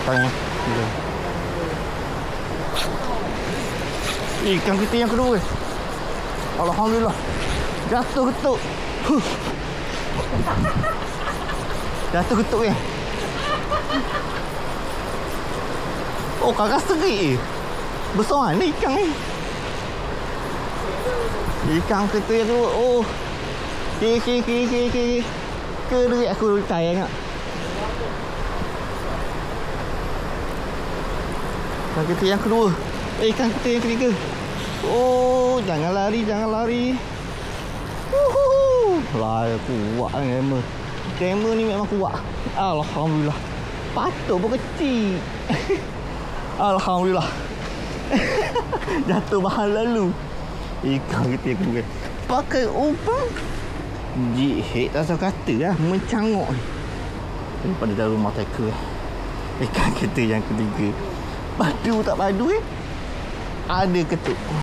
Tanya. Ikan kita yang kedua. Alhamdulillah. Jatuh ketuk. Jatuh ketuk ya. Oh, kakak seri. Besar mana ikan ni? Ikan kita yang kedua. Oh. Okey. Kerik aku tayang nak. Ikan kita yang kedua. Ikan kita yang ketiga. Oh, jangan lari. Lah, kuat kan kamera. Kamera ni memang kuat. Alhamdulillah. Patut pun kecil. Alhamdulillah. Jatuh bahan lalu. Ikan kita yang kedua. Pakai umpan. Jihit asal kata lah. Mencangok ni. Daripada dalam rumah tackle. Ikan kita yang ketiga. Padu tak padu Ada ketuk.